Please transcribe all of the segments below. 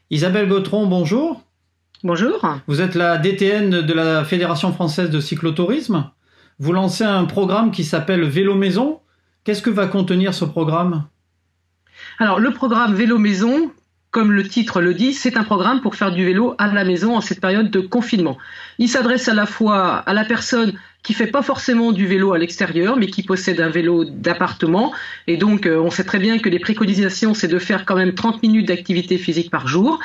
Isabelle Gautron, bonjour. Bonjour. Vous êtes la DTN de la Fédération française de cyclotourisme. Vous lancez un programme qui s'appelle Vélo Maison. Qu'est-ce que va contenir ce programme? Alors, le programme Vélo Maison, comme le titre le dit, c'est un programme pour faire du vélo à la maison en cette période de confinement. Il s'adresse à la fois à la personne qui fait pas forcément du vélo à l'extérieur, mais qui possède un vélo d'appartement. Et donc, on sait très bien que les préconisations, c'est de faire quand même 30 minutes d'activité physique par jour,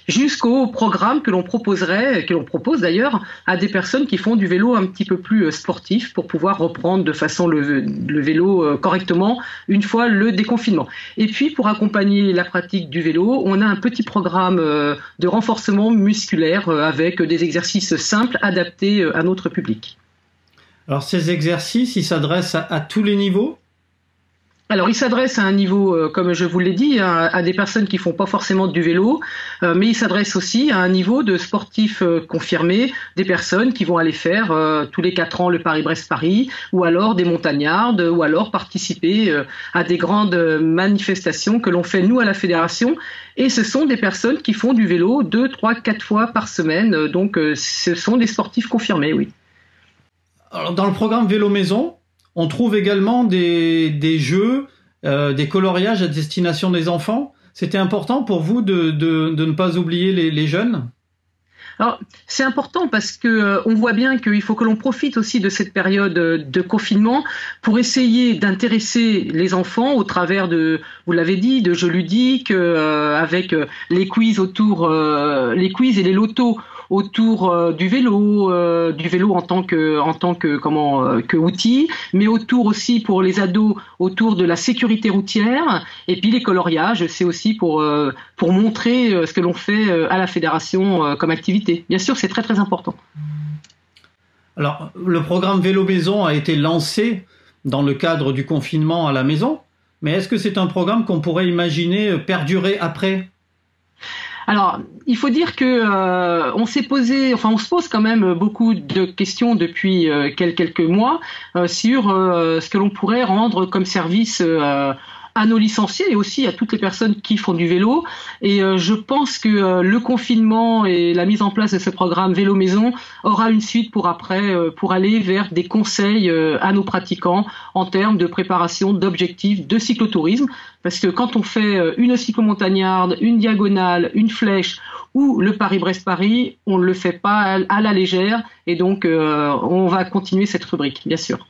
jusqu'au programme que l'on proposerait, que l'on propose d'ailleurs, à des personnes qui font du vélo un petit peu plus sportif pour pouvoir reprendre de façon le vélo correctement une fois le déconfinement. Et puis, pour accompagner la pratique du vélo, on a un petit programme de renforcement musculaire avec des exercices simples adaptés à notre public. Alors, ces exercices, ils s'adressent à tous les niveaux? Alors, il s'adresse à un niveau, comme je vous l'ai dit, à des personnes qui font pas forcément du vélo, mais il s'adresse aussi à un niveau de sportifs confirmés, des personnes qui vont aller faire tous les 4 ans le Paris-Brest-Paris, ou alors des montagnardes, ou alors participer à des grandes manifestations que l'on fait nous à la fédération. Et ce sont des personnes qui font du vélo 2, 3, 4 fois par semaine, donc ce sont des sportifs confirmés, oui. Alors, dans le programme Vélo Maison, on trouve également des jeux, des coloriages à destination des enfants. C'était important pour vous de ne pas oublier les jeunes? Alors, c'est important parce que on voit bien qu'il faut que l'on profite aussi de cette période de confinement pour essayer d'intéresser les enfants au travers de, vous l'avez dit, de jeux ludiques, avec les quiz autour, les quiz et les lotos autour du vélo en tant que outil, mais autour aussi pour les ados autour de la sécurité routière, et puis les coloriages, c'est aussi pour montrer ce que l'on fait à la fédération comme activité. Bien sûr, c'est très très important. Alors, le programme Vélo Maison a été lancé dans le cadre du confinement à la maison, mais est-ce que c'est un programme qu'on pourrait imaginer perdurer après? Alors, il faut dire que on se pose quand même beaucoup de questions depuis quelques mois sur ce que l'on pourrait rendre comme service à nos licenciés et aussi à toutes les personnes qui font du vélo. Et je pense que le confinement et la mise en place de ce programme Vélo Maison aura une suite pour après, pour aller vers des conseils à nos pratiquants en termes de préparation d'objectifs de cyclotourisme. Parce que quand on fait une cyclomontagnarde, une diagonale, une flèche ou le Paris-Brest-Paris, on ne le fait pas à la légère. Et donc, on va continuer cette rubrique, bien sûr.